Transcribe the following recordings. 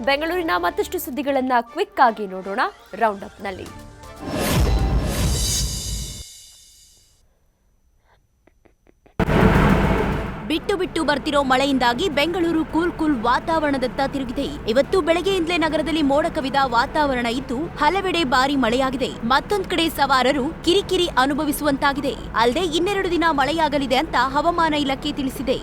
ಬೆಂಗಳೂರಿನ ಮತ್ತಷ್ಟು ಸುದ್ದಿಗಳನ್ನ ಕ್ವಿಕ್ ಆಗಿ ನೋಡೋಣ ರೌಂಡ್ ಅಪ್ನಲ್ಲಿ. ಬಿಟ್ಟು ಬಿಟ್ಟು ಬರ್ತಿರೋ ಮಳೆಯಿಂದಾಗಿ ಬೆಂಗಳೂರು ಕೂಲ್ ವಾತಾವರಣದತ್ತ ತಿರುಗಿದೆ. ಇವತ್ತು ಬೆಳಗ್ಗೆಯಿಂದಲೇ ನಗರದಲ್ಲಿ ಮೋಡ ಕವಿದ ವಾತಾವರಣ ಇದ್ದು ಹಲವೆಡೆ ಭಾರಿ ಮಳೆಯಾಗಿದೆ. ಮತ್ತೊಂದು ಕಡೆ ಸವಾರರು ಕಿರಿಕಿರಿ ಅನುಭವಿಸುವಂತಾಗಿದೆ. ಅಲ್ಲದೆ 2 ದಿನ ಮಳೆಯಾಗಲಿದೆ ಅಂತ ಹವಾಮಾನ ಇಲಾಖೆ ತಿಳಿಸಿದೆ.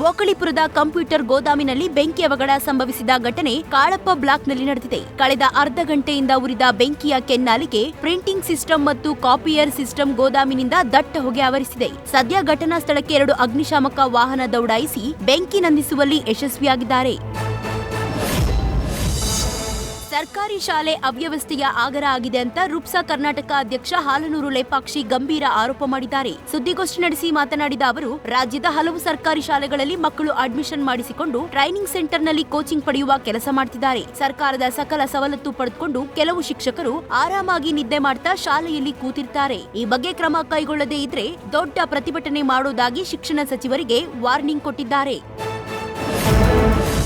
ಒಕಳಿಪುರದ ಕಂಪ್ಯೂಟರ್ ಗೋದಾಮಿನಲ್ಲಿ ಬೆಂಕಿ ಅವಘಡ ಸಂಭವಿಸಿದ ಘಟನೆ ಕಾಳಪ್ಪ ಬ್ಲಾಕ್ನಲ್ಲಿ ನಡೆದಿದೆ. ಕಳೆದ ಅರ್ಧ ಗಂಟೆಯಿಂದ ಉರಿದ ಬೆಂಕಿಯ ಕೆನ್ನಾಲಿಗೆ ಪ್ರಿಂಟಿಂಗ್ ಸಿಸ್ಟಮ್ ಮತ್ತು ಕಾಪಿಯರ್ ಸಿಸ್ಟಮ್ ಗೋದಾಮಿನಿಂದ ದಟ್ಟ ಹೊಗೆ ಆವರಿಸಿದೆ. ಸದ್ಯ ಘಟನಾ ಸ್ಥಳಕ್ಕೆ 2 ಅಗ್ನಿಶಾಮಕ ವಾಹನ ದೌಡಾಯಿಸಿ ಬೆಂಕಿ ನಂದಿಸುವಲ್ಲಿ ಯಶಸ್ವಿಯಾಗಿದ್ದಾರೆ. ಸರ್ಕಾರಿ ಶಾಲೆ ಅವ್ಯವಸ್ಥೆಯ ಆಗರ ಆಗಿದೆ ಅಂತ ರುಪ್ಸಾ ಕರ್ನಾಟಕ ಅಧ್ಯಕ್ಷ ಹಾಲನೂರು ಲೇಪಾಕ್ಷಿ ಗಂಭೀರ ಆರೋಪ ಮಾಡಿದ್ದಾರೆ. ಸುದ್ದಿಗೋಷ್ಠಿ ನಡೆಸಿ ಮಾತನಾಡಿದ ಅವರು, ರಾಜ್ಯದ ಹಲವು ಸರ್ಕಾರಿ ಶಾಲೆಗಳಲ್ಲಿ ಮಕ್ಕಳು ಅಡ್ಮಿಷನ್ ಮಾಡಿಸಿಕೊಂಡು ಟ್ರೈನಿಂಗ್ ಸೆಂಟರ್ನಲ್ಲಿ ಕೋಚಿಂಗ್ ಪಡೆಯುವ ಕೆಲಸ ಮಾಡ್ತಿದ್ದಾರೆ. ಸರ್ಕಾರದ ಸಕಲ ಸವಲತ್ತು ಪಡೆದುಕೊಂಡು ಕೆಲವು ಶಿಕ್ಷಕರು ಆರಾಮಾಗಿ ನಿದ್ದೆ ಮಾಡ್ತಾ ಶಾಲೆಯಲ್ಲಿ ಕೂತಿರ್ತಾರೆ. ಈ ಬಗ್ಗೆ ಕ್ರಮ ಕೈಗೊಳ್ಳದೇ ಇದ್ರೆ ದೊಡ್ಡ ಪ್ರತಿಭಟನೆ ಮಾಡುವುದಾಗಿ ಶಿಕ್ಷಣ ಸಚಿವರಿಗೆ ವಾರ್ನಿಂಗ್ ಕೊಟ್ಟಿದ್ದಾರೆ.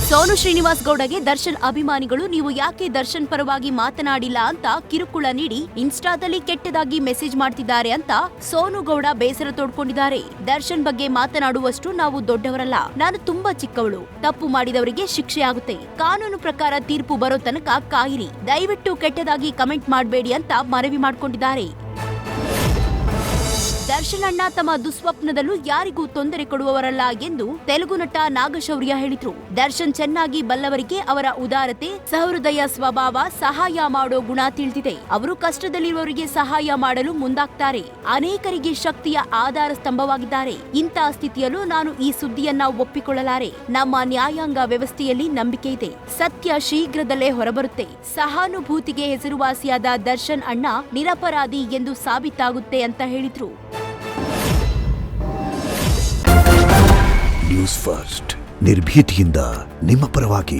ಸೋನು ಶ್ರೀನಿವಾಸ್ ಗೌಡಗೆ ದರ್ಶನ್ ಅಭಿಮಾನಿಗಳು ನೀವು ಯಾಕೆ ದರ್ಶನ್ ಪರವಾಗಿ ಮಾತನಾಡಿಲ್ಲ ಅಂತ ಕಿರುಕುಳ ನೀಡಿ ಇನ್ಸ್ಟಾದಲ್ಲಿ ಕೆಟ್ಟದಾಗಿ ಮೆಸೇಜ್ ಮಾಡ್ತಿದ್ದಾರೆ ಅಂತ ಸೋನು ಗೌಡ ಬೇಸರ ತೋಡ್ಕೊಂಡಿದ್ದಾರೆ. ದರ್ಶನ್ ಬಗ್ಗೆ ಮಾತನಾಡುವಷ್ಟು ನಾವು ದೊಡ್ಡವರಲ್ಲ, ನಾನು ತುಂಬಾ ಚಿಕ್ಕವಳು. ತಪ್ಪು ಮಾಡಿದವರಿಗೆ ಶಿಕ್ಷೆ ಆಗುತ್ತೆ. ಕಾನೂನು ಪ್ರಕಾರ ತೀರ್ಪು ಬರೋ ತನಕ ಕಾಯಿರಿ. ದಯವಿಟ್ಟು ಕೆಟ್ಟದಾಗಿ ಕಮೆಂಟ್ ಮಾಡಬೇಡಿ ಅಂತ ಮನವಿ ಮಾಡಿಕೊಂಡಿದ್ದಾರೆ. ದರ್ಶನ್ ಅಣ್ಣ ತಮ್ಮ ದುಸ್ವಪ್ನದಲ್ಲೂ ಯಾರಿಗೂ ತೊಂದರೆ ಕೊಡುವವರಲ್ಲ ಎಂದು ತೆಲುಗು ನಟ ನಾಗಶೌರ್ಯ ಹೇಳಿದ್ರು. ದರ್ಶನ್ ಚೆನ್ನಾಗಿ ಬಲ್ಲವರಿಗೆ ಅವರ ಉದಾರತೆ, ಸಹೃದಯ ಸ್ವಭಾವ, ಸಹಾಯ ಮಾಡೋ ಗುಣ ತಿಳಿದಿದೆ. ಅವರು ಕಷ್ಟದಲ್ಲಿರುವವರಿಗೆ ಸಹಾಯ ಮಾಡಲು ಮುಂದಾಗ್ತಾರೆ. ಅನೇಕರಿಗೆ ಶಕ್ತಿಯ ಆಧಾರ ಸ್ತಂಭವಾಗಿದ್ದಾರೆ. ಇಂತಹ ಸ್ಥಿತಿಯಲ್ಲೂ ನಾನು ಈ ಸುದ್ದಿಯನ್ನ ಒಪ್ಪಿಕೊಳ್ಳಲಾರೆ. ನಮ್ಮ ನ್ಯಾಯಾಂಗ ವ್ಯವಸ್ಥೆಯಲ್ಲಿ ನಂಬಿಕೆ ಇದೆ. ಸತ್ಯ ಶೀಘ್ರದಲ್ಲೇ ಹೊರಬರುತ್ತೆ. ಸಹಾನುಭೂತಿಗೆ ಹೆಸರುವಾಸಿಯಾದ ದರ್ಶನ್ ಅಣ್ಣ ನಿರಪರಾಧಿ ಎಂದು ಸಾಬೀತಾಗುತ್ತೆ ಅಂತ ಹೇಳಿದ್ರು. ನ್ಯೂಸ್ ಫಸ್ಟ್ ನಿರ್ಭೀತಿಯಿಂದ ನಿಮ್ಮ ಪರವಾಗಿ.